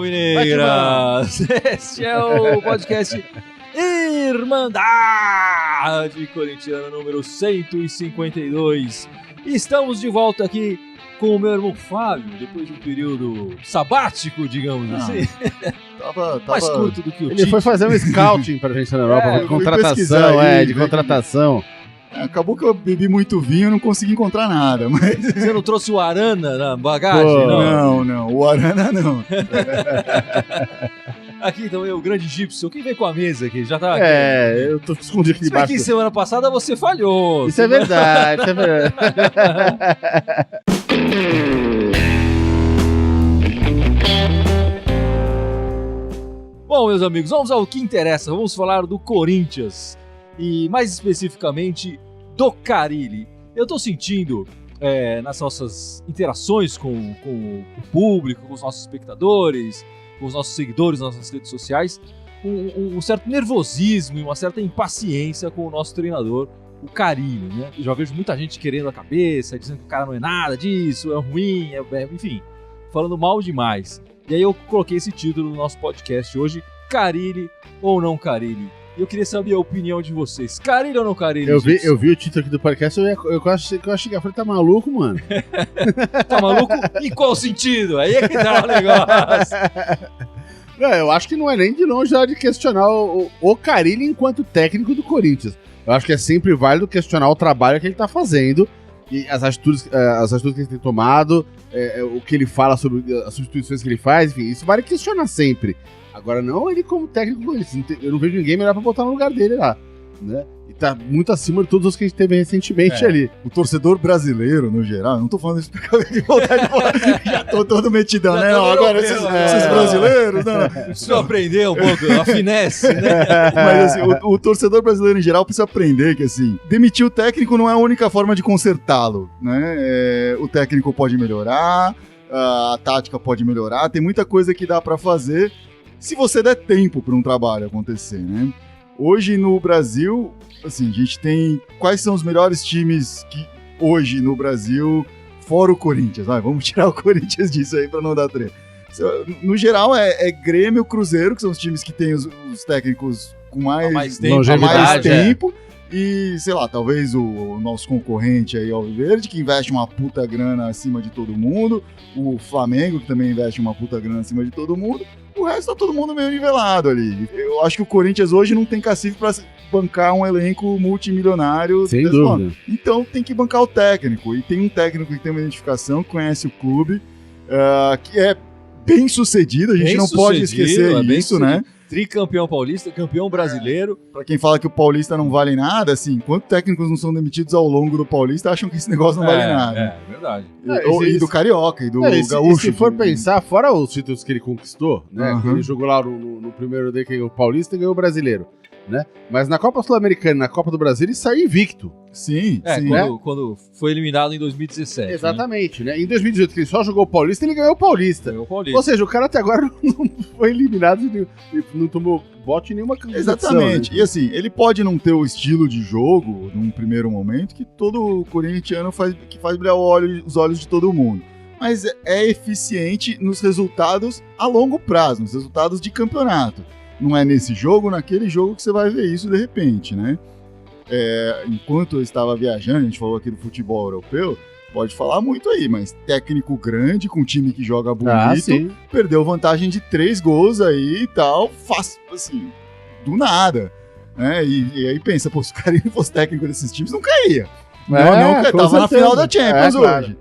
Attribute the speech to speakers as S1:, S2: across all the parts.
S1: Alvinegras! Este é o podcast Irmandade Corintiana número 152. Estamos de volta aqui com o meu irmão Fábio, depois de um período sabático, digamos assim.
S2: Tava
S1: mais curto do que o
S3: Ele
S1: Tite.
S3: foi fazer um scouting pra gente na Europa, de contratação, de contratação.
S2: Acabou que eu bebi muito vinho e não consegui encontrar nada, mas...
S1: Você não trouxe o Arana na bagagem?
S2: Pô, não, o Arana não.
S1: Aqui também o grande Gibson. Quem vem com a mesa aqui? Já tá aqui.
S3: Eu tô escondido aqui
S1: Se bem
S3: debaixo.
S1: que semana passada você falhou.
S3: Isso é verdade, isso é verdade.
S1: Bom, meus amigos, vamos ao que interessa. Vamos falar do Corinthians. E mais especificamente do Carille. Eu tô sentindo nas nossas interações com o público, com os nossos espectadores, com os nossos seguidores nas nossas redes sociais, um certo nervosismo e uma certa impaciência com o nosso treinador, o Carille, né? Eu já vejo muita gente querendo a cabeça, dizendo que o cara não é nada disso, é ruim, enfim, falando mal demais. E aí eu coloquei esse título no nosso podcast hoje, Carille ou não Carille? E eu queria saber a opinião de vocês. Carille ou não Carille?
S3: Eu vi o título aqui do podcast, eu quase cheguei a falar, tá maluco, mano?
S1: Tá maluco? Em qual sentido? Aí é que dá o negócio.
S3: Não, eu acho que não é nem de longe hora de questionar o Carille enquanto técnico do Corinthians. Eu acho que é sempre válido questionar o trabalho que ele tá fazendo e as atitudes que ele tem tomado, o que ele fala sobre as substituições que ele faz, enfim, isso vale questionar sempre. Agora, não ele como técnico do Corinthians. Eu não vejo ninguém melhor pra botar no lugar dele lá, né? E tá muito acima de todos os que a gente teve recentemente ali.
S2: O torcedor brasileiro, no geral, eu não tô falando isso porque de vontade de falar, já tô todo metidão, né? Não, agora esses brasileiros, não.
S1: Precisa aprender um pouco, a finesse, né?
S2: Mas assim, o torcedor brasileiro em geral precisa aprender que, assim, demitir o técnico não é a única forma de consertá-lo, né? O técnico pode melhorar, a tática pode melhorar, tem muita coisa que dá pra fazer se você der tempo para um trabalho acontecer, né? Hoje no Brasil, assim, a gente tem... Quais são os melhores times que hoje no Brasil, fora o Corinthians? Vamos tirar o Corinthians disso aí para não dar treta. No geral, é Grêmio, Cruzeiro, que são os times que têm os técnicos com mais tempo. E, sei lá, talvez o nosso concorrente aí, Alviverde, que investe uma puta grana acima de todo mundo. O Flamengo, que também investe uma puta grana acima de todo mundo. O resto tá todo mundo meio nivelado ali. Eu acho que o Corinthians hoje não tem cacife pra bancar um elenco multimilionário.
S3: Sem dúvida.
S2: Então tem que bancar o técnico. E tem um técnico que tem uma identificação, conhece o clube, que é bem sucedido. A gente não pode esquecer isso, né?
S1: Tricampeão paulista, campeão brasileiro.
S2: Pra quem fala que o paulista não vale nada, assim, enquanto técnicos não são demitidos ao longo do paulista, acham que esse negócio não vale nada.
S1: É verdade.
S2: E do carioca, e do gaúcho.
S3: Se for pensar, fora os títulos que ele conquistou, né? Que ele jogou lá no primeiro dele, que ganhou o paulista e ganhou o brasileiro, né? Mas na Copa Sul-Americana, na Copa do Brasil, ele saiu invicto.
S2: Sim,
S1: quando foi eliminado em 2017.
S3: Exatamente, né? Em 2018, que ele só jogou o paulista, ele ganhou o paulista. Ou seja, o cara até agora não foi eliminado, não tomou bote em nenhuma candidação.
S2: Exatamente.
S3: Né?
S2: E assim, ele pode não ter o estilo de jogo, num primeiro momento, que todo corintiano faz brilhar os olhos de todo mundo. Mas é eficiente nos resultados a longo prazo, nos resultados de campeonato. Não é nesse jogo, naquele jogo que você vai ver isso de repente, né? Enquanto eu estava viajando, a gente falou aqui do futebol europeu, pode falar muito aí, mas técnico grande, com time que joga bonito, perdeu vantagem de 3 gols aí e tal, assim, do nada, né? E aí pensa, se o cara não fosse técnico desses times, não caía. Tava na final da Champions hoje.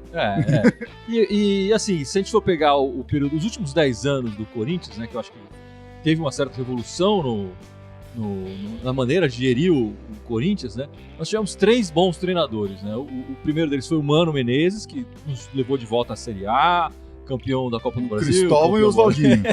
S1: E assim, se a gente for pegar o período dos últimos 10 anos do Corinthians, né, que eu acho que teve uma certa revolução na maneira de gerir o Corinthians, né? Nós tivemos 3 bons treinadores, né? O primeiro deles foi o Mano Menezes, que nos levou de volta à Série A, campeão da Copa do Brasil.
S2: Cristóvão e Oswaldinho.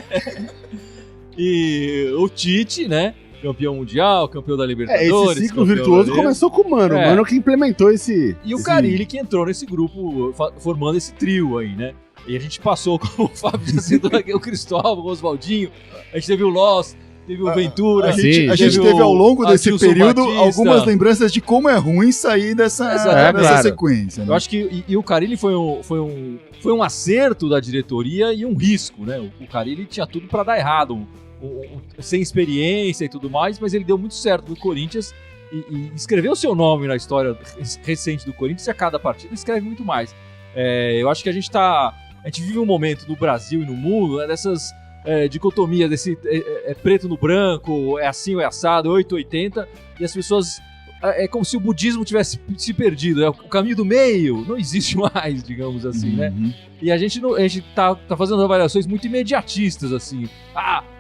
S1: E o Tite, né? Campeão mundial, campeão da Libertadores.
S3: Esse ciclo virtuoso começou com o Mano. O Mano que implementou esse...
S1: E o Carille que entrou nesse grupo, formando esse trio aí, né? E a gente passou, como o Fábio já citou aqui, o Cristóvão, o Oswaldinho. A gente teve o Loss. teve o Ventura.
S2: A gente teve ao longo desse período algumas lembranças de como é ruim sair dessa sequência. Né?
S1: Eu acho que o Carille foi um acerto da diretoria e um risco, né? O Carille tinha tudo para dar errado, sem experiência e tudo mais, mas ele deu muito certo no Corinthians e escreveu o seu nome na história recente do Corinthians, e a cada partida escreve muito mais. Eu acho que a gente vive um momento no Brasil e no mundo, né, dessas dicotomias, desse preto no branco, é assim ou é assado, 880, e as pessoas... É como se o budismo tivesse se perdido. O caminho do meio não existe mais, digamos assim, né? E a gente tá fazendo avaliações muito imediatistas, assim.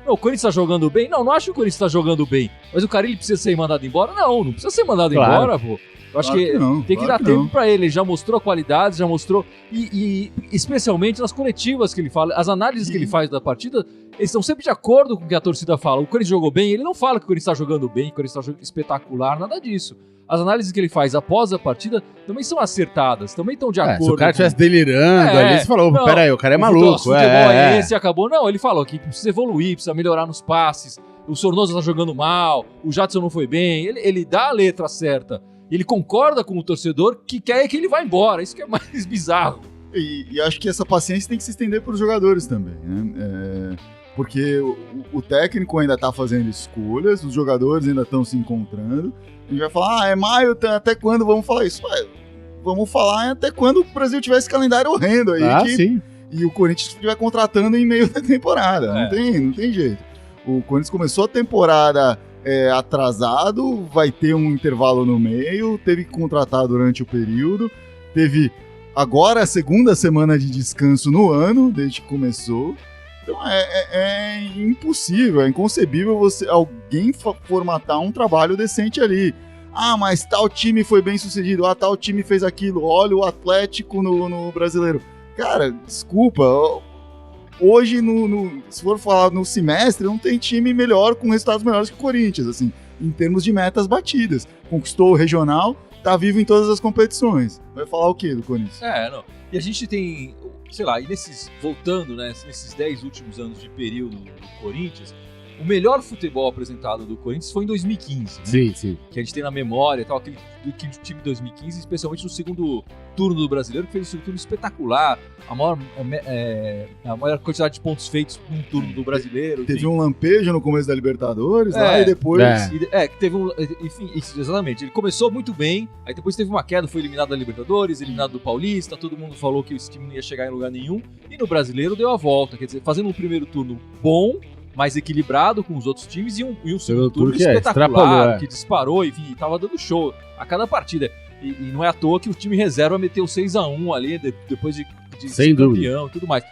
S1: O Corinthians tá jogando bem? Não acho que o Corinthians tá jogando bem. Mas o Carille precisa ser mandado embora? Não precisa ser mandado embora, pô. Eu acho que tem que dar tempo pra ele. Ele já mostrou qualidades, já mostrou... E especialmente nas coletivas que ele fala, as análises que ele faz da partida, eles estão sempre de acordo com o que a torcida fala. O Corinthians jogou bem, ele não fala que o Corinthians está jogando bem, que o Corinthians está jogando espetacular, nada disso. As análises que ele faz após a partida também são acertadas, também estão de acordo.
S3: Se o cara estivesse delirando ali, você falou, peraí, o cara é maluco. O futebol
S1: é esse, acabou. Não, ele falou que precisa evoluir, precisa melhorar nos passes, o Sornosa está jogando mal, o Jadson não foi bem, ele dá a letra certa. Ele concorda com o torcedor que quer que ele vá embora, isso que é mais bizarro.
S2: E acho que essa paciência tem que se estender para os jogadores também, né? Porque o técnico ainda está fazendo escolhas, os jogadores ainda estão se encontrando. A gente vai falar, é maio, até quando vamos falar isso? Vamos falar até quando o Brasil tiver esse calendário horrendo aí.
S3: Sim.
S2: E o Corinthians estiver contratando em meio da temporada. Não tem jeito. O Corinthians começou a temporada atrasado, vai ter um intervalo no meio, teve que contratar durante o período, teve agora a segunda semana de descanso no ano, desde que começou. Então é impossível, é inconcebível alguém formatar um trabalho decente ali. Mas tal time foi bem sucedido, tal time fez aquilo, olha o Atlético no Brasileiro. Cara, desculpa, hoje, se for falar no semestre, não tem time melhor, com resultados melhores que o Corinthians, assim, em termos de metas batidas. Conquistou o regional, tá vivo em todas as competições. Vai falar o quê do Corinthians?
S1: Não. E a gente tem, sei lá, voltando, né, nesses 10 últimos anos de período do Corinthians, o melhor futebol apresentado do Corinthians foi em 2015. Né?
S3: Sim.
S1: Que a gente tem na memória e tal, aquele time de 2015, especialmente no segundo turno do Brasileiro, que fez um segundo turno espetacular, a maior quantidade de pontos feitos num turno do Brasileiro.
S2: Teve um lampejo no começo da Libertadores, lá, e depois...
S1: que teve enfim, exatamente. Ele começou muito bem, aí depois teve uma queda, foi eliminado da Libertadores, eliminado do Paulista, todo mundo falou que esse time não ia chegar em lugar nenhum, e no Brasileiro deu a volta, quer dizer, fazendo um primeiro turno bom, mais equilibrado com os outros times, e um segundo turno espetacular, que disparou, enfim, tava dando show a cada partida. E não é à toa que o time reserva meteu 6-1 ali, depois de ser campeão e tudo mais.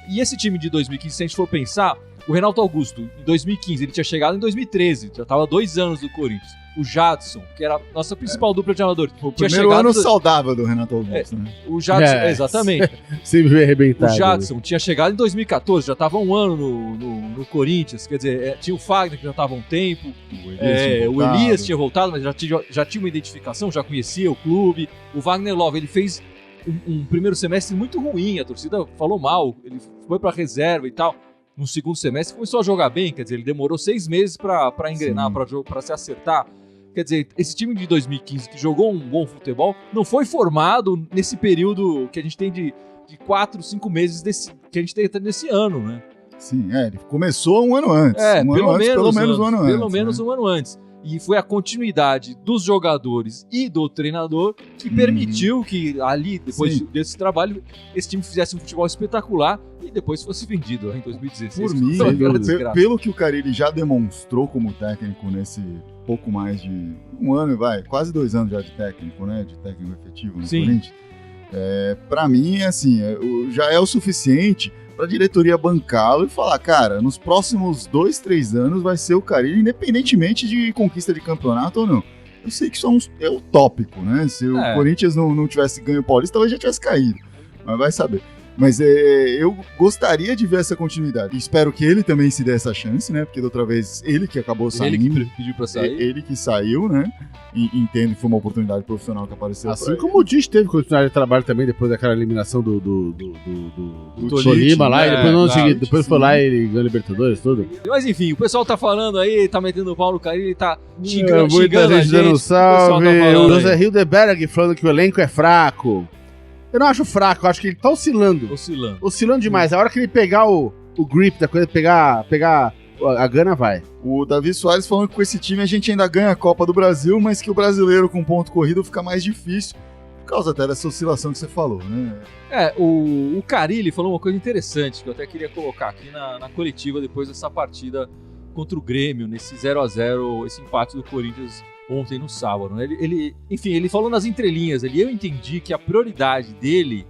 S1: E esse time de 2015, se a gente for pensar, o Renato Augusto, em 2015, ele tinha chegado em 2013, já tava 2 anos do Corinthians. O Jadson, que era a nossa principal dupla de armadores.
S2: O primeiro ano saudável do Renato Augusto, né?
S1: O Jadson, exatamente.
S3: Sempre veio arrebentado.
S1: O Jadson tinha chegado em 2014, já estava 1 ano no Corinthians, quer dizer, tinha o Fagner, que já estava há um tempo, o Elias tinha voltado, mas já tinha uma identificação, já conhecia o clube. O Wagner Love, ele fez um primeiro semestre muito ruim, a torcida falou mal, ele foi para reserva e tal. No segundo semestre começou a jogar bem, quer dizer, ele demorou 6 meses para engrenar, para se acertar. Quer dizer, esse time de 2015 que jogou um bom futebol não foi formado nesse período que a gente tem de 4, 5 meses que a gente tem nesse ano, né?
S2: Sim, ele começou um ano antes. Pelo menos um ano antes. E foi a continuidade dos jogadores e do treinador que permitiu que ali, depois desse trabalho, esse time fizesse um futebol espetacular e depois fosse vendido em 2016. Por mim, pelo que o Carille já demonstrou como técnico nesse pouco mais de um ano, quase 2 anos já de técnico, né? De técnico efetivo no Corinthians. Pra mim, assim, já é o suficiente pra diretoria bancá-lo e falar, cara, nos próximos 2, 3 anos vai ser o Carille, independentemente de conquista de campeonato ou não. Eu sei que isso é utópico, né? Se o Corinthians não tivesse ganho o Paulista, talvez já tivesse caído. Mas vai saber. Mas eu gostaria de ver essa continuidade. Espero que ele também se dê essa chance, né? Porque da outra vez ele que acabou saindo.
S1: Ele que pediu pra sair.
S2: Ele que saiu, né? E entendo que foi uma oportunidade profissional que apareceu.
S3: Assim como o Tite teve continuidade de trabalho também depois daquela eliminação do Tolima lá, e depois foi lá e ele ganhou a Libertadores, tudo.
S1: Mas enfim, o pessoal tá falando aí, tá metendo o pau no Carille, tá xingando
S3: muita
S1: a
S3: gente dando salve.
S1: O
S3: O José Hildeberg falando que o elenco é fraco. Eu não acho fraco, eu acho que ele tá oscilando. Oscilando demais. A hora que ele pegar o grip da coisa, pegar a gana, vai.
S2: O Davi Soares falando que com esse time a gente ainda ganha a Copa do Brasil, mas que o brasileiro com ponto corrido fica mais difícil, por causa até dessa oscilação que você falou, né?
S1: O Carille falou uma coisa interessante, que eu até queria colocar aqui na coletiva depois dessa partida contra o Grêmio, nesse 0x0, esse empate do Corinthians ontem no sábado, né? Ele falou nas entrelinhas, eu entendi que a prioridade dele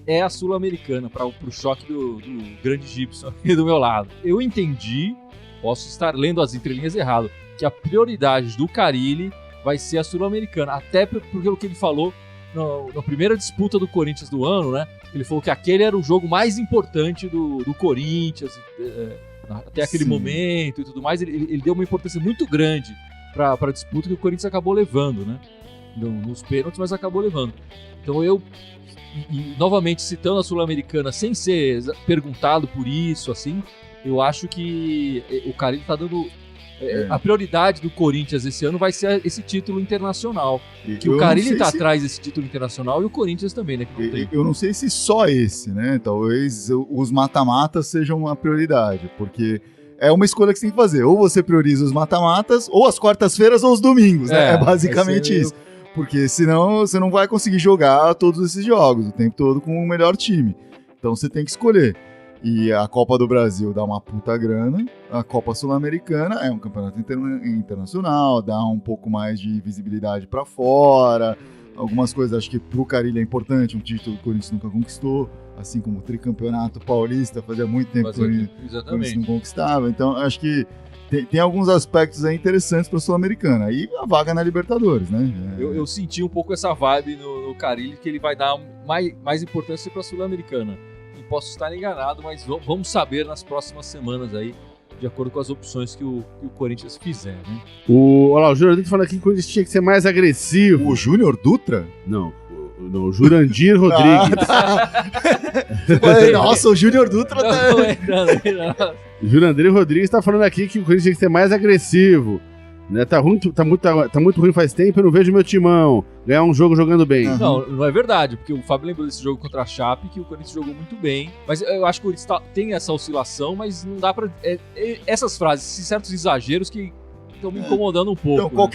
S1: é a Sul-Americana, para o choque do grande Gibson aqui do meu lado. Eu entendi, posso estar lendo as entrelinhas errado, que a prioridade do Carille vai ser a Sul-Americana, até porque o que ele falou na primeira disputa do Corinthians do ano, né? Ele falou que aquele era o jogo mais importante do Corinthians, até aquele momento e tudo mais. Ele deu uma importância muito grande para a disputa que o Corinthians acabou levando, né? Nos pênaltis, mas acabou levando. Então novamente citando a Sul-Americana sem ser perguntado por isso, assim, eu acho que o Carille está dando... A prioridade do Corinthians esse ano vai ser esse título internacional. Que o Carille está atrás desse título internacional e o Corinthians também, né? Que não tem.
S2: Eu não sei se só esse, né? Talvez os mata-matas sejam uma prioridade, porque é uma escolha que você tem que fazer. Ou você prioriza os mata-matas, ou as quartas-feiras ou os domingos, né? É basicamente isso. Porque senão você não vai conseguir jogar todos esses jogos o tempo todo com o melhor time. Então você tem que escolher. E a Copa do Brasil dá uma puta grana, a Copa Sul-Americana é um campeonato internacional, dá um pouco mais de visibilidade pra fora, algumas coisas acho que pro Carille é importante, um título que o Corinthians nunca conquistou, assim como o tricampeonato paulista, fazia muito tempo que o Corinthians não conquistava, então acho que tem alguns aspectos aí interessantes pra Sul-Americana, e a vaga na Libertadores, né?
S1: Eu senti um pouco essa vibe no Carille, que ele vai dar mais importância pra Sul-Americana. Posso estar enganado, mas vamos saber nas próximas semanas aí, de acordo com as opções que o Corinthians fizer, né?
S3: Olha lá, o Júnior Dutra falando aqui que o Corinthians tinha que ser mais agressivo.
S2: O Júnior Dutra?
S3: Não, o Jurandir Rodrigues.
S2: Nossa, o Júnior Dutra tá...
S3: Jurandir Rodrigues tá falando aqui que o Corinthians tinha que ser mais agressivo. Né? Tá muito ruim faz tempo, eu não vejo meu timão ganhar um jogo jogando bem.
S1: Não é verdade, porque o Fábio lembrou desse jogo contra a Chape, que o Corinthians jogou muito bem, mas eu acho que o Corinthians tem essa oscilação, mas não dá pra... essas frases, certos exageros que estão me incomodando um pouco.
S2: Então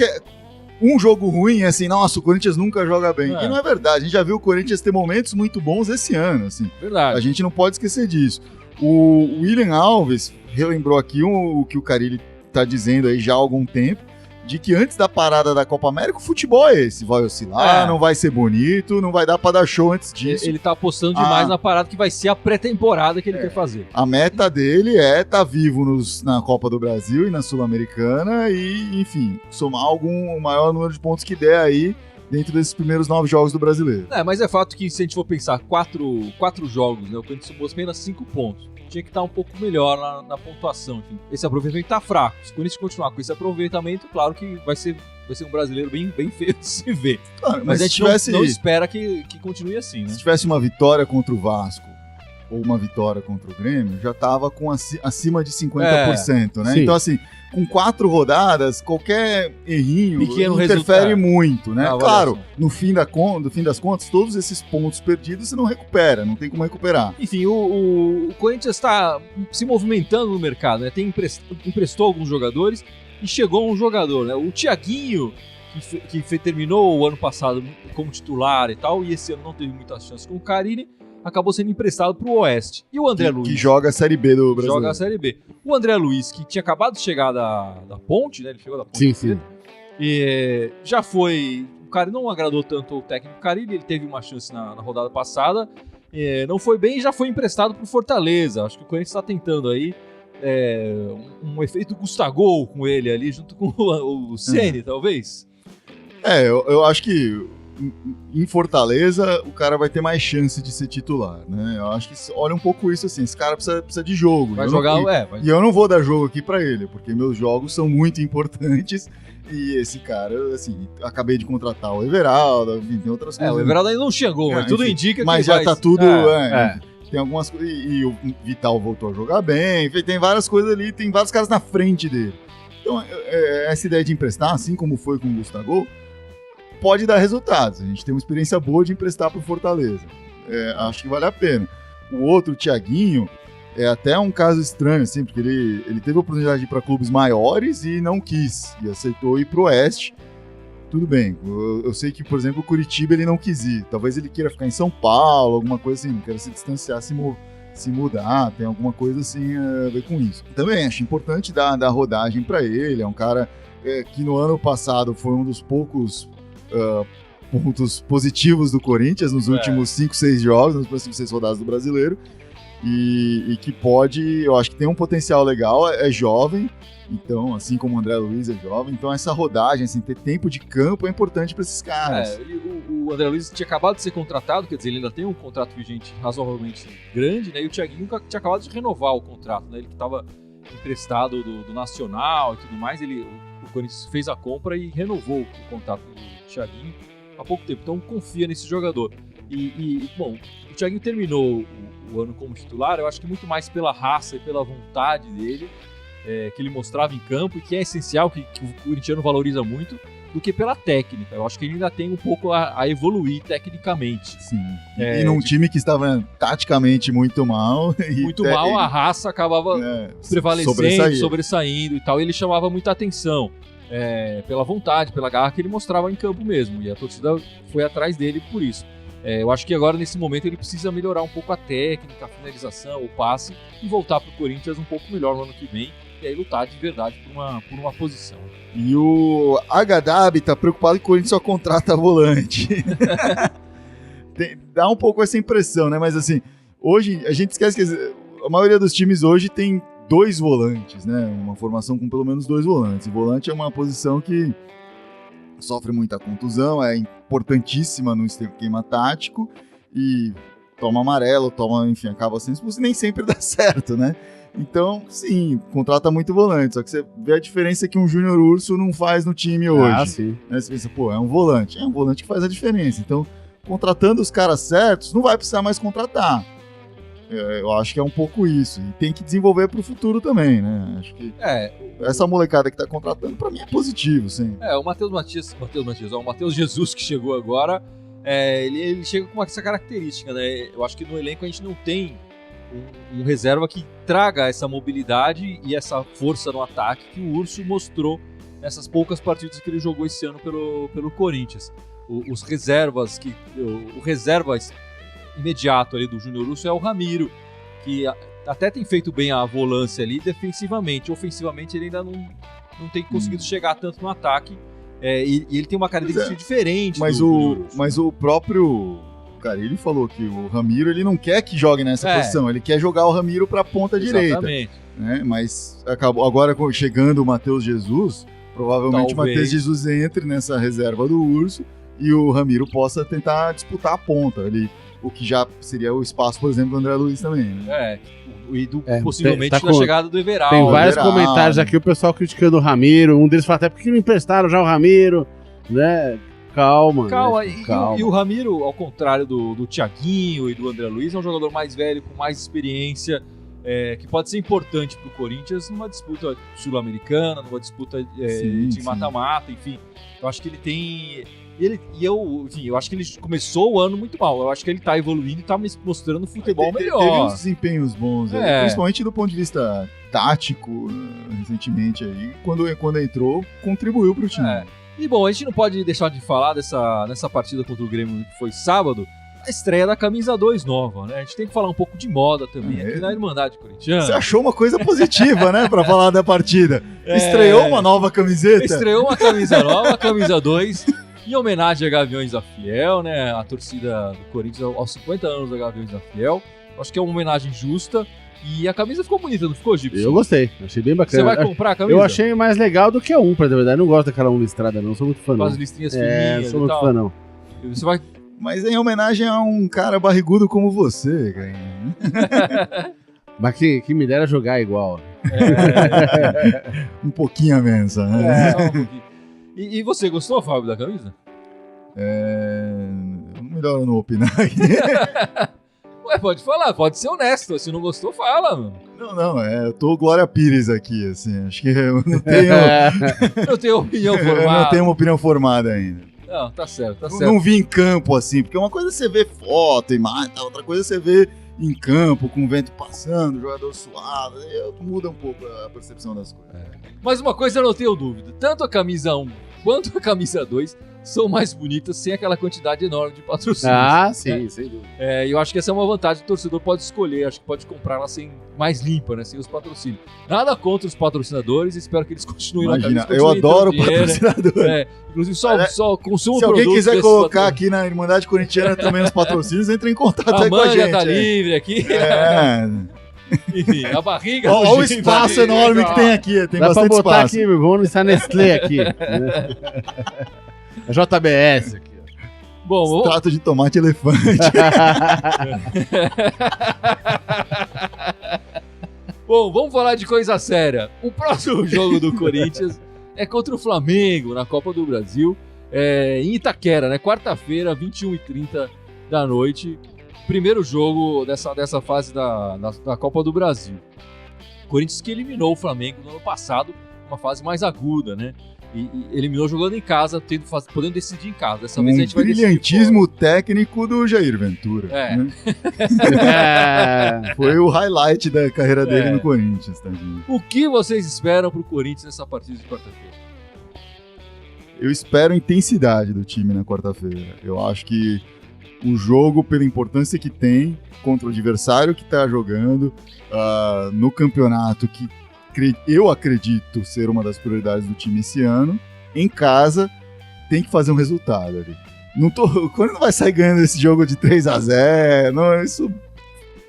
S2: um jogo ruim é assim, nossa, o Corinthians nunca joga bem. E não é verdade, a gente já viu o Corinthians ter momentos muito bons esse ano, assim.
S1: Verdade.
S2: A gente não pode esquecer disso. O William Alves relembrou aqui o que o Carille tá dizendo aí já há algum tempo, de que antes da parada da Copa América, o futebol é esse, vai oscilar, não vai ser bonito, não vai dar pra dar show antes disso.
S1: Ele tá apostando demais na parada que vai ser a pré-temporada que ele quer fazer.
S2: A meta dele é estar vivo na Copa do Brasil e na Sul-Americana e, enfim, somar o maior número de pontos que der aí dentro desses primeiros 9 jogos do Brasileiro.
S1: Mas é fato que se a gente for pensar 4 jogos, né, o Corinthians somou apenas 5 pontos. Tinha que estar um pouco melhor na pontuação. Enfim, esse aproveitamento tá fraco. Se o Corinthians continuar com esse aproveitamento, claro que vai ser um brasileiro bem feio de se ver.
S2: Claro,
S1: mas a gente não espera que continue assim, né?
S2: Se tivesse uma vitória contra o Vasco ou uma vitória contra o Grêmio, já tava com acima de 50%, né?
S3: Sim.
S2: Então, assim, com 4 rodadas, qualquer errinho
S1: pequeno
S2: interfere muito, né?
S1: Claro,
S2: no fim das contas, todos esses pontos perdidos você não recupera, não tem como recuperar.
S1: Enfim, o Corinthians está se movimentando no mercado, né? Emprestou alguns jogadores e chegou um jogador, né? O Thiaguinho, que terminou o ano passado como titular e tal, e esse ano não teve muitas chances com o Carille, acabou sendo emprestado pro Oeste. E o André Luiz...
S2: Que joga a Série B do Brasil.
S1: Joga a Série B. O André Luiz, que tinha acabado de chegar da Ponte, né? Ele chegou da Ponte.
S3: Sim.
S1: E já foi... O cara não agradou tanto o técnico Carille, ele teve uma chance na rodada passada. Não foi bem e já foi emprestado pro Fortaleza. Acho que o Corinthians está tentando aí um efeito Gustavo com ele ali, junto com o Ceni, talvez.
S2: Eu acho que em Fortaleza, o cara vai ter mais chance de ser titular, né? Eu acho que olha um pouco isso assim, esse cara precisa de jogo.
S1: Vai jogar,
S2: E eu não vou dar jogo aqui pra ele, porque meus jogos são muito importantes e esse cara, assim, acabei de contratar o Everaldo, enfim, tem outras coisas.
S1: O Everaldo ainda não chegou, mas tudo indica que
S2: mas já
S1: vai...
S2: tá tudo... Tem algumas coisas, e o Vital voltou a jogar bem, tem várias coisas ali, tem vários caras na frente dele. Então, essa ideia de emprestar, assim como foi com o Gustavo, pode dar resultados. A gente tem uma experiência boa de emprestar pro Fortaleza. Acho que vale a pena. O outro, o Thiaguinho, é até um caso estranho, assim, porque ele teve a oportunidade de ir para clubes maiores e não quis, e aceitou ir pro Oeste. Tudo bem, eu sei que, por exemplo, o Curitiba ele não quis ir. Talvez ele queira ficar em São Paulo, alguma coisa assim, não queira se distanciar, se mudar, tem alguma coisa assim a ver com isso. Também acho importante dar rodagem para ele, é um cara que no ano passado foi um dos poucos pontos positivos do Corinthians nos últimos 5, 6 jogos, nas próximas 6 rodadas do Brasileiro, e que pode, eu acho que tem um potencial legal, é jovem, então, assim como o André Luiz é jovem, então essa rodagem, assim, ter tempo de campo é importante para esses caras.
S1: O André Luiz tinha acabado de ser contratado, quer dizer, ele ainda tem um contrato vigente razoavelmente grande, né? E o Thiaguinho tinha acabado de renovar o contrato, né? Ele que estava emprestado do Nacional e tudo mais, o Corinthians fez a compra e renovou o contrato do Thiaguinho há pouco tempo, então confia nesse jogador. Bom, o Thiaguinho terminou o ano como titular, eu acho que muito mais pela raça e pela vontade dele, que ele mostrava em campo e que é essencial, que o corintiano valoriza muito, do que pela técnica. Eu acho que ele ainda tem um pouco a evoluir tecnicamente.
S2: Sim. E num time que estava taticamente muito mal.
S1: Muito mal, a raça acabava prevalecendo, sobressaindo e tal, e ele chamava muita atenção. Pela vontade, pela garra que ele mostrava em campo mesmo, e a torcida foi atrás dele por isso. Eu acho que agora, nesse momento, ele precisa melhorar um pouco a técnica, a finalização, o passe, e voltar para o Corinthians um pouco melhor no ano que vem, e aí lutar de verdade por uma posição.
S2: E o Agadabi tá preocupado que o Corinthians só contrata volante. Dá um pouco essa impressão, né? Mas assim, hoje a gente esquece que a maioria dos times hoje tem 2 volantes, né? Uma formação com pelo menos 2 volantes. E volante é uma posição que sofre muita contusão, é importantíssima no esquema tático e toma amarelo, enfim, acaba sendo expulso e nem sempre dá certo, né? Então, sim, contrata muito volante, só que você vê a diferença que um Júnior Urso não faz no time hoje.
S3: Sim.
S2: Né? Você pensa, é um volante que faz a diferença. Então, contratando os caras certos, não vai precisar mais contratar. Eu acho que é um pouco isso. E tem que desenvolver pro futuro também, né? Acho que essa molecada que tá contratando, pra mim, é positivo, sim.
S1: O Matheus Jesus, que chegou agora, ele chega com essa característica, né? Eu acho que no elenco a gente não tem um reserva que traga essa mobilidade e essa força no ataque que o Urso mostrou nessas poucas partidas que ele jogou esse ano pelo Corinthians. Os reservas, o reserva imediato ali do Júnior Urso é o Ramiro, que até tem feito bem a volância ali defensivamente. Ofensivamente ele ainda não tem conseguido chegar tanto no ataque, e ele tem uma característica diferente.
S2: Mas o próprio Carilli falou que o Ramiro ele não quer que jogue nessa posição, ele quer jogar o Ramiro para a ponta direita. Né? Mas acabou agora chegando o Matheus Jesus, provavelmente o Matheus Jesus entre nessa reserva do Urso e o Ramiro possa tentar disputar a ponta ali. O que já seria o espaço, por exemplo, do André Luiz também, né?
S1: Possivelmente na chegada do Everaldo.
S3: Tem vários comentários aqui, o pessoal criticando o Ramiro. Um deles fala até porque não emprestaram já o Ramiro, né? Calma.
S1: E o Ramiro, ao contrário do Thiaguinho e do André Luiz, é um jogador mais velho, com mais experiência, que pode ser importante pro Corinthians numa disputa sul-americana, numa disputa de mata-mata, enfim. Eu acho que ele tem... eu acho que ele começou o ano muito mal. Eu acho que ele tá evoluindo e tá mostrando futebol melhor.
S2: Teve uns desempenhos bons, principalmente do ponto de vista tático, recentemente aí. Quando entrou, contribuiu pro time.
S1: E bom, a gente não pode deixar de falar nessa partida contra o Grêmio, que foi sábado, a estreia da camisa 2 nova, né? A gente tem que falar um pouco de moda também aqui na Irmandade Corintiana.
S2: Você achou uma coisa positiva, né, pra falar da partida. Estreou uma nova camiseta.
S1: Estreou uma camisa nova, a camisa 2, em homenagem a Gaviões da Fiel, né? A torcida do Corinthians aos 50 anos da Gaviões da Fiel. Acho que é uma homenagem justa. E a camisa ficou bonita, não ficou, Gibson?
S3: Eu gostei, achei bem bacana.
S1: Você vai comprar a camisa?
S3: Eu achei mais legal do que a pra verdade. Eu não gosto daquela listrada, não. Sou muito fã, não.
S1: Com as listrinhas fininhas
S3: sou muito fã, não.
S1: Você vai...
S2: Mas em homenagem a um cara barrigudo como você, cara.
S3: Mas que me dera jogar igual.
S2: Um pouquinho a menos, né?
S1: Só um pouquinho. E você gostou, Fábio, da camisa?
S2: Melhor eu não opinar aqui.
S1: Ué, pode falar, pode ser honesto. Se não gostou, fala, mano.
S2: Não, eu tô Glória Pires aqui, assim. Acho que eu não tenho.
S1: Eu tenho opinião
S2: Eu
S1: formada.
S2: não tenho uma opinião formada ainda.
S1: Não, tá certo, tá certo.
S2: Não vi em campo, assim, porque uma coisa é você ver foto, imagem, outra coisa é você ver em campo, com o vento passando, jogador suado, muda um pouco a percepção das coisas.
S1: Mas uma coisa eu não tenho dúvida, tanto a camisa 1 quanto a camisa 2 são mais bonitas sem aquela quantidade enorme de patrocínios.
S3: Sim, sem dúvida.
S1: Eu acho que essa é uma vantagem que o torcedor pode escolher, acho que pode comprar ela mais limpa, né, sem os patrocínios. Nada contra os patrocinadores, espero que eles continuem
S2: Imagina,
S1: na camisa.
S2: eu adoro
S1: dinheiro,
S2: patrocinador.
S1: Inclusive só consumo
S2: Se alguém
S1: produtos
S2: quiser
S1: desses
S2: colocar aqui na Irmandade Corintiana também os patrocínios, entre em contato
S1: a
S2: aí com a
S1: manga
S2: gente.
S1: tá livre aqui.
S2: Enfim,
S1: a barriga.
S2: olha o espaço enorme que tem aqui, tem
S3: dá
S2: bastante
S3: pra botar
S2: espaço.
S3: aqui, vamos anunciar Nestlé aqui. A JBS aqui.
S1: Bom,
S2: Extrato de tomate elefante.
S1: Bom, vamos falar de coisa séria. O próximo jogo do Corinthians é contra o Flamengo na Copa do Brasil, em Itaquera, né? Quarta-feira, 21h30 da noite. Primeiro jogo dessa fase da Copa do Brasil. Corinthians que eliminou o Flamengo no ano passado, uma fase mais aguda, né? E eliminou jogando em casa, podendo decidir em casa. Dessa vez a gente vai decidir
S2: brilhantismo técnico do Jair Ventura. Né? Foi o highlight da carreira dele no Corinthians. Tadinho.
S1: O que vocês esperam pro Corinthians nessa partida de quarta-feira?
S2: Eu espero intensidade do time na quarta-feira. Eu acho que o jogo, pela importância que tem contra o adversário que está jogando no campeonato, que eu acredito ser uma das prioridades do time esse ano, em casa, tem que fazer um resultado ali. O Corinthians não vai sair ganhando esse jogo de 3-0, não, isso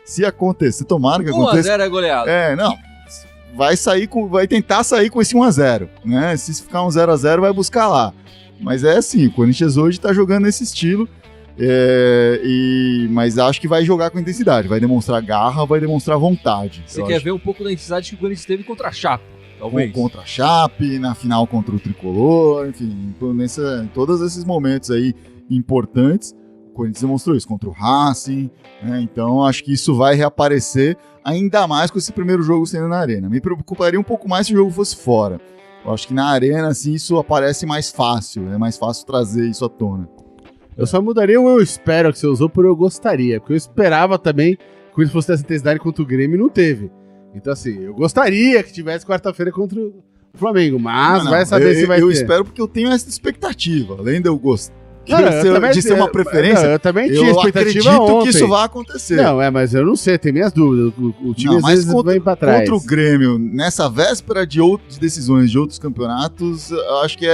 S2: se acontecer, tomara que aconteça.
S1: 1-0 é goleado.
S2: Não, vai tentar sair com esse 1-0, né? Se ficar 0-0 vai buscar lá. Mas é assim, o Corinthians hoje tá jogando nesse estilo, mas acho que vai jogar com intensidade, vai demonstrar garra, vai demonstrar vontade.
S1: Você quer ver um pouco da intensidade que o Corinthians teve contra a Chape, talvez?
S2: Contra a Chape, na final contra o Tricolor, enfim, em todos esses momentos aí importantes, o Corinthians demonstrou isso, contra o Racing, né? Então acho que isso vai reaparecer ainda mais com esse primeiro jogo sendo na Arena. Me preocuparia um pouco mais se o jogo fosse fora. Eu acho que na Arena, assim, isso aparece mais fácil, é mais fácil trazer isso à tona.
S3: Eu só mudaria o eu espero que você usou por eu gostaria, porque eu esperava também que isso fosse essa intensidade contra o Grêmio e não teve. Então, assim, eu gostaria que tivesse quarta-feira contra o Flamengo, mas vai saber se vai ter.
S2: Eu espero porque eu tenho essa expectativa, além de eu gostar
S3: de
S2: ser uma preferência.
S3: Eu também tinha
S2: eu
S3: expectativa
S2: acredito
S3: ontem.
S2: que isso vai acontecer.
S3: Não, mas eu não sei, tem minhas dúvidas. O time às vezes vem pra trás.
S2: Contra o Grêmio, nessa véspera de decisões de outros campeonatos, eu acho que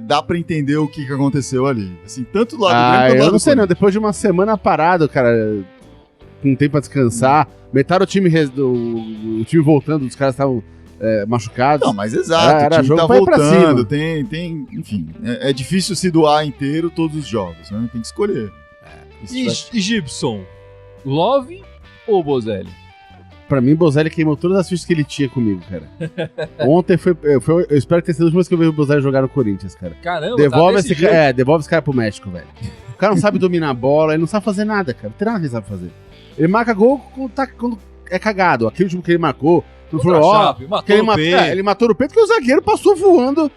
S2: dá pra entender o que aconteceu ali. Assim, tanto do lado do Grêmio quanto do lado
S3: eu não
S2: do
S3: sei
S2: Corinthians.
S3: não, depois de uma semana parado, cara, com tempo pra descansar, metade o time voltando, os caras estavam machucados.
S2: Não, mas exato,
S3: era
S2: o time
S3: jogo
S2: tá
S3: pra ir pra
S2: voltando,
S3: cima.
S2: tem enfim, é difícil se doar inteiro todos os jogos, né? Tem que escolher.
S1: E Gibson, Love ou Bozelli?
S3: Pra mim, Bozelli queimou todas as fichas que ele tinha comigo, cara. Ontem eu espero que tenha sido a última vez que eu vi o Bozelli jogar no Corinthians, cara.
S1: Caramba,
S3: devolve
S1: tá
S3: esse cara, devolve esse cara pro México, velho. O cara não sabe dominar a bola, ele não sabe fazer nada, cara. Não tem nada que ele sabe fazer. Ele marca gol quando é cagado. Aquele último que ele marcou, ele matou no peito porque o zagueiro passou voando,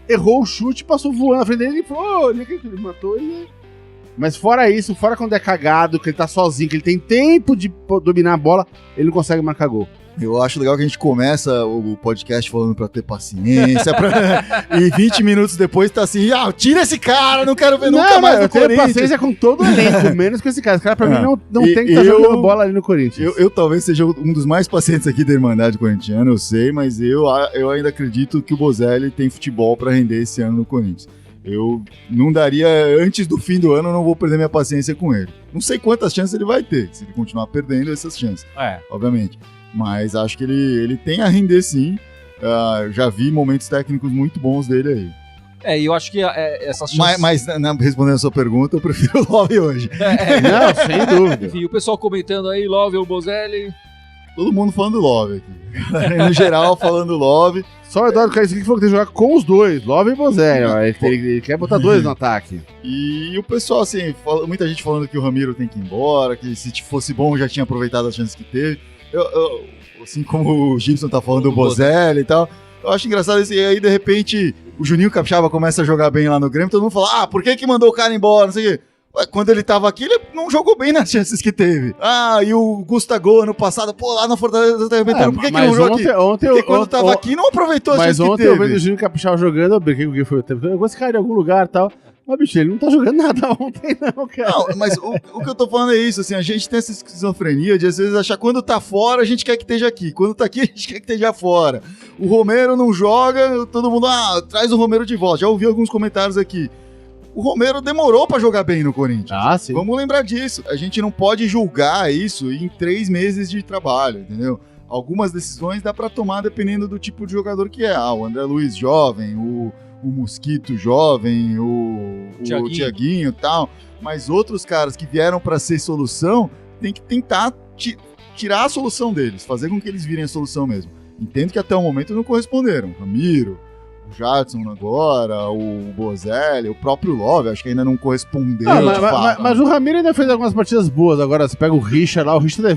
S3: errou o chute, passou voando na frente dele e falou, ele matou ele. Mas fora isso, fora quando é cagado, que ele tá sozinho, que ele tem tempo de dominar a bola, ele não consegue marcar gol.
S2: Eu acho legal que a gente começa o podcast falando pra ter paciência, e 20 minutos depois tá assim, tira esse cara, não quero ver nunca mais no Corinthians.
S3: Eu tenho paciência com todo o elenco, menos com esse cara. Esse cara pra mim não tem que estar jogando bola ali no Corinthians.
S2: Eu talvez seja um dos mais pacientes aqui da Irmandade Corintiana, eu sei, mas eu ainda acredito que o Bozelli tem futebol pra render esse ano no Corinthians. Eu não daria, antes do fim do ano, eu não vou perder minha paciência com ele. Não sei quantas chances ele vai ter, se ele continuar perdendo essas chances, obviamente. Mas acho que ele tem a render sim. Já vi momentos técnicos muito bons dele aí.
S1: E eu acho que essas chances...
S2: Mas respondendo a sua pergunta, eu prefiro o Love hoje.
S3: Não, sem dúvida.
S1: Enfim, o pessoal comentando aí, Love ou Bozelli.
S2: Todo mundo falando Love aqui. No geral, falando Love.
S3: Só o Eduardo Caio que falou que tem que jogar com os dois, Love e Bozelli. Ele quer botar dois no ataque.
S2: E o pessoal, assim, muita gente falando que o Ramiro tem que ir embora, que se fosse bom já tinha aproveitado as chances que teve. Assim como o Gibson tá falando do Bozelli e tal, eu acho engraçado isso. E aí, de repente, o Juninho Capixaba começa a jogar bem lá no Grêmio, todo mundo fala, por que mandou o cara embora, não sei o quê. Quando ele tava aqui, ele não jogou bem nas chances que teve. E o Gustavo ano passado, lá na Fortaleza tá arrebentando. Por que não jogou aqui? Porque quando tava aqui, não aproveitou as chances que teve.
S3: Mas ontem eu vendo o Juninho Capixaba jogando, eu brinquei com o que foi o tempo. Eu vou esse cara em algum lugar e tal. Mas, bicho, ele não tá jogando nada ontem, não, cara.
S2: Não, mas o que eu tô falando é isso, assim, a gente tem essa esquizofrenia de, às vezes, achar quando tá fora, a gente quer que esteja aqui. Quando tá aqui, a gente quer que esteja fora. O Romero não joga, todo mundo, traz o Romero de volta. Já ouvi alguns comentários aqui. O Romero demorou pra jogar bem no Corinthians.
S3: Sim.
S2: Vamos lembrar disso. A gente não pode julgar isso em 3 meses de trabalho, entendeu? Algumas decisões dá pra tomar dependendo do tipo de jogador que é. O André Luiz jovem, o Mosquito jovem, o Thiaguinho e tal. Mas outros caras que vieram pra ser solução, tem que tentar tirar a solução deles, fazer com que eles virem a solução mesmo. Entendo que até o momento não corresponderam. Ramiro, o Jadson agora, o Bozelli, o próprio Love, acho que ainda não correspondeu.
S3: Mas o Ramiro ainda fez algumas partidas boas. Agora, você pega o Richa lá, o Richa tá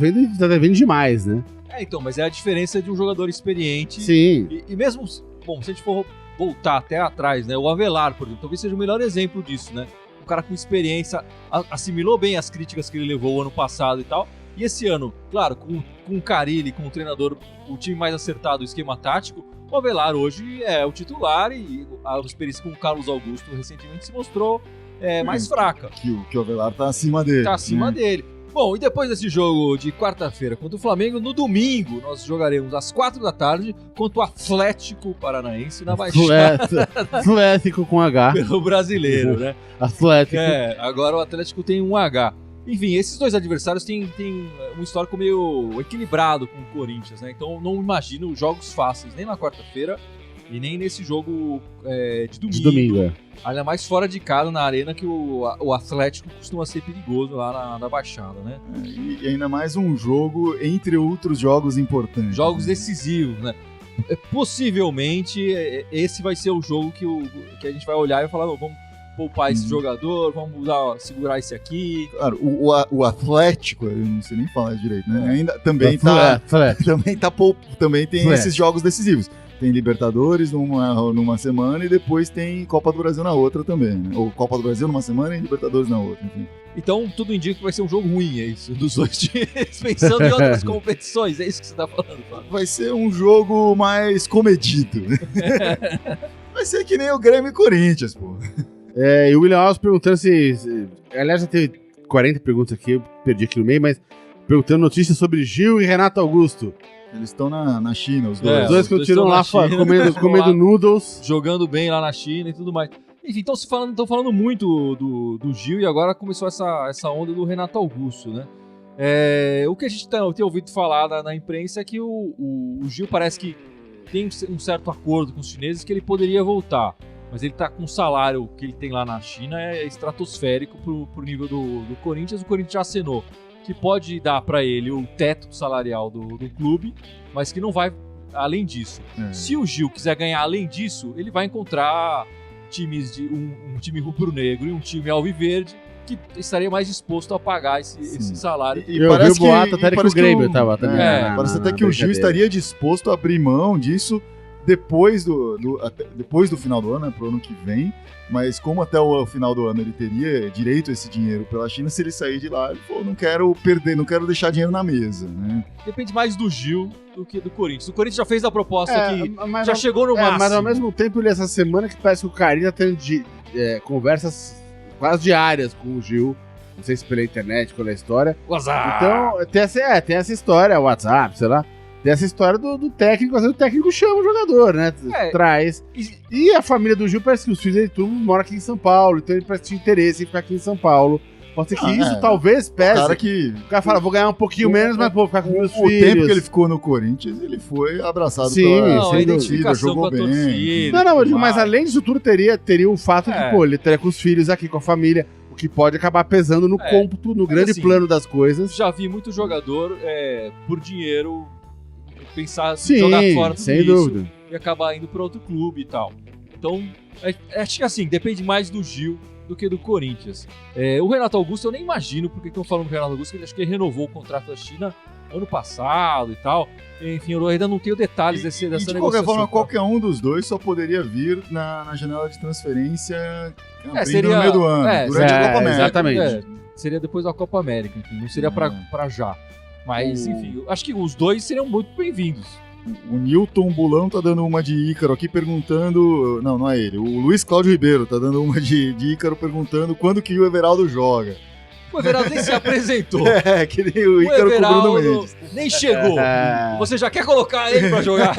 S3: devendo demais, né?
S1: Então, mas é a diferença de um jogador experiente.
S3: Sim.
S1: E mesmo, bom, se a gente for voltar até atrás, né? O Avelar, por exemplo, talvez seja o melhor exemplo disso, né? Um cara com experiência, assimilou bem as críticas que ele levou o ano passado e tal. E esse ano, claro, com o Carille, com o treinador, o time mais acertado, o esquema tático, o Avelar hoje é o titular e a experiência com o Carlos Augusto recentemente se mostrou mais fraca.
S2: Que o Avelar tá acima dele.
S1: Tá acima dele. Bom, e depois desse jogo de quarta-feira contra o Flamengo, no domingo nós jogaremos às 4 da tarde contra o Atlético Paranaense na Baixada.
S3: Atlético com H.
S1: Pelo brasileiro, né?
S3: Atlético.
S1: Agora o Atlético tem um H. Enfim, esses dois adversários têm um histórico meio equilibrado com o Corinthians, né? Então não imagino jogos fáceis, nem na quarta-feira e nem nesse jogo de domingo.
S3: De domingo,
S1: Ainda mais fora de casa, na arena, que o Atlético costuma ser perigoso lá na Baixada, né?
S2: E ainda mais um jogo entre outros jogos importantes.
S1: Jogos decisivos, né? Possivelmente, esse vai ser o jogo que a gente vai olhar e falar, vamos poupar esse jogador, vamos segurar esse aqui.
S2: Claro, o Atlético, eu não sei nem falar direito, né? Ainda também também tem esses jogos decisivos. Tem Libertadores numa semana e depois tem Copa do Brasil na outra também, né? Ou Copa do Brasil numa semana e Libertadores na outra, enfim.
S1: Então, tudo indica que vai ser um jogo ruim, é isso? Dos dois times, pensando em outras competições, é isso que você tá falando, Fábio?
S2: Vai ser um jogo mais comedido. Vai ser que nem o Grêmio e Corinthians, pô.
S3: E o William Alves perguntando se... Aliás, já teve 40 perguntas aqui, eu perdi aqui no meio, mas perguntando notícias sobre Gil e Renato Augusto.
S2: Eles estão na China, os dois.
S3: Os dois que continuam lá comendo noodles.
S1: Jogando bem lá na China e tudo mais. Enfim, estão falando muito do Gil e agora começou essa onda do Renato Augusto, né? O que a gente tem ouvido falar na imprensa é que o Gil parece que tem um certo acordo com os chineses que ele poderia voltar. Mas ele tá com o salário que ele tem lá na China estratosférico pro nível do Corinthians. O Corinthians já assinou que pode dar para ele o teto salarial do clube, mas que não vai além disso. Se o Gil quiser ganhar além disso, ele vai encontrar times de um time rubro-negro e um time alviverde que estaria mais disposto a pagar esse salário.
S3: E parece que até que o Grêmio tava também.
S2: Parece até que o Gil estaria disposto a abrir mão disso depois do final do ano, né, pro ano que vem. Mas como até o final do ano ele teria direito a esse dinheiro pela China, se ele sair de lá, ele falou, não quero deixar dinheiro na mesa, né?
S1: Depende mais do Gil do que do Corinthians. O Corinthians já fez a proposta que já chegou no máximo.
S3: Mas ao mesmo tempo, ele essa semana que parece que o Carille tá tendo conversas quase diárias com o Gil, não sei se pela internet, pela história.
S1: WhatsApp!
S3: Então, tem essa história, WhatsApp, sei lá. Tem essa história do técnico, às vezes o técnico chama o jogador, né? Traz. E a família do Gil parece que os filhos dele tudo moram aqui em São Paulo, então ele parece ter interesse em ficar aqui em São Paulo, Pode ser que isso talvez pese. O cara fala, vou ganhar um pouquinho menos, mas vou ficar com meus filhos.
S2: O tempo que ele ficou no Corinthians, ele foi abraçado
S1: pela torcida, jogou bem.
S3: Mas além disso tudo, teria o fato de, ele teria com os filhos aqui, com a família, o que pode acabar pesando no cômputo, no grande plano das coisas.
S1: Já vi muito jogador, por dinheiro, pensar em jogar fora tudo
S3: sem dúvida.
S1: E acabar indo para outro clube e tal. Então, acho que assim, depende mais do Gil do que do Corinthians. O Renato Augusto, eu nem imagino porque estão falando do Renato Augusto, que ele acho que ele renovou o contrato da China ano passado e tal. Enfim, eu ainda não tenho detalhes dessa negociação.
S2: De qualquer forma, qualquer um dos dois só poderia vir na janela de transferência seria, no meio do ano, durante a Copa América.
S3: Exatamente.
S1: Seria depois da Copa América, enfim, não seria pra já. Mas, enfim, acho que os dois seriam muito bem-vindos.
S2: O Nilton Bulão tá dando uma de Ícaro aqui perguntando... Não é ele. O Luiz Cláudio Ribeiro tá dando uma de Ícaro perguntando quando que o Everaldo joga.
S1: O Everaldo nem se apresentou.
S2: Que nem o Ícaro com o Bruno Mendes.
S1: Nem chegou. Você já quer colocar ele pra jogar?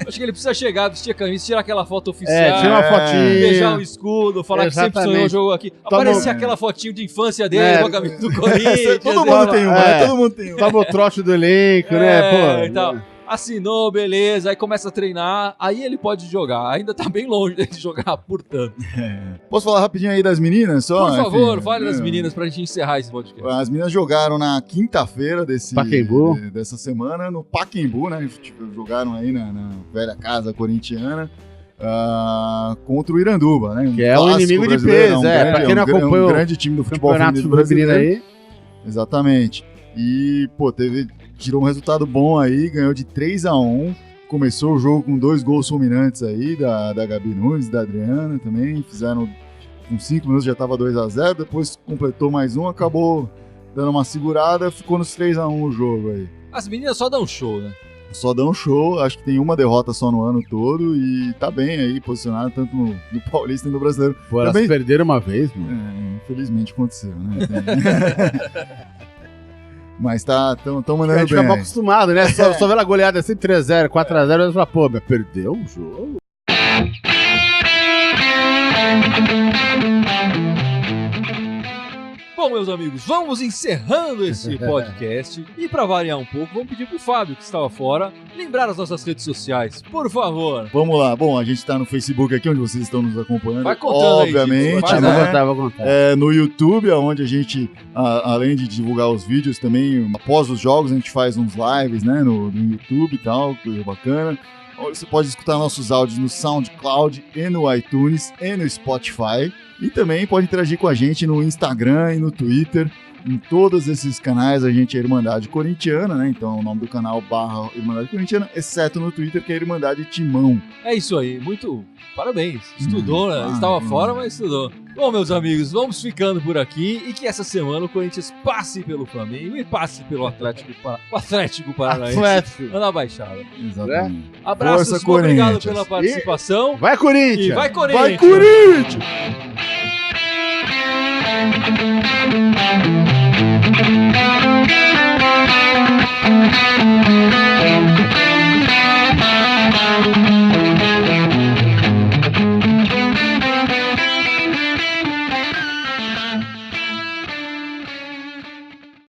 S1: Acho que ele precisa chegar, vestir a camisa, tirar aquela foto oficial.
S3: Tirar uma fotinha.
S1: Beijar o escudo, falar que sempre sonhou o jogo aqui. Aparecer aquela fotinho de infância dele com a camisa do Corinthians.
S2: Todo mundo tem uma, todo mundo tem uma.
S3: Toma o trote do elenco, né?
S1: Então, assinou, beleza, aí começa a treinar, aí ele pode jogar. Ainda tá bem longe de jogar, portanto.
S2: Posso falar rapidinho aí das meninas só?
S1: Por favor, fale das meninas pra gente encerrar esse podcast.
S2: As meninas jogaram na quinta-feira dessa semana no Pacaembu, né? Jogaram aí na velha casa corintiana. Contra o Iranduba, né?
S3: Que é um inimigo de peso, pra quem não acompanhou
S2: um grande time do futebol feminino brasileiro aí. Exatamente. E, tirou um resultado bom aí, ganhou de 3-1. Começou o jogo com 2 gols fulminantes aí, da Gabi Nunes, da Adriana também. Fizeram, com 5 minutos já tava 2-0, depois completou mais um, acabou dando uma segurada, ficou nos 3-1 o jogo aí.
S1: As meninas só dão show, né?
S2: Só dão show, acho que tem uma derrota só no ano todo e tá bem aí, posicionado tanto no Paulista e no Brasileiro.
S3: Pô, elas perderam uma vez, mano.
S2: Infelizmente aconteceu, né? Mas tão mandando bem.
S3: A gente fica mal acostumado, né? Só vendo a goleada assim, 3-0, 4-0, e fala, pô, mas perdeu o jogo?
S1: Bom, meus amigos, vamos encerrando esse podcast. E pra variar um pouco, vamos pedir pro Fábio, que estava fora, lembrar as nossas redes sociais, por favor.
S2: Vamos lá. Bom, a gente tá no Facebook aqui, onde vocês estão nos acompanhando.
S1: Vai contando
S2: obviamente,
S1: aí,
S3: vou contar.
S2: No YouTube, onde a gente, além de divulgar os vídeos, também, após os jogos, a gente faz uns lives, né, no YouTube e tal, coisa bacana. Você pode escutar nossos áudios no SoundCloud e no iTunes e no Spotify. E também pode interagir com a gente no Instagram e no Twitter. Em todos esses canais a gente é Irmandade Corintiana, né? Então o nome do canal / Irmandade Corintiana, exceto no Twitter, que é Irmandade Timão.
S1: É isso aí, muito parabéns. Estudou, né? Estava fora, mas estudou. Bom, meus amigos, vamos ficando por aqui e que essa semana o Corinthians passe pelo Flamengo e passe pelo Atlético Paranaense na Baixada.
S2: Exatamente.
S1: Abraços, obrigado pela participação.
S3: Vai, Corinthians!
S1: E vai, Corinthians!
S2: Vai, Corinthians!
S4: Thank you.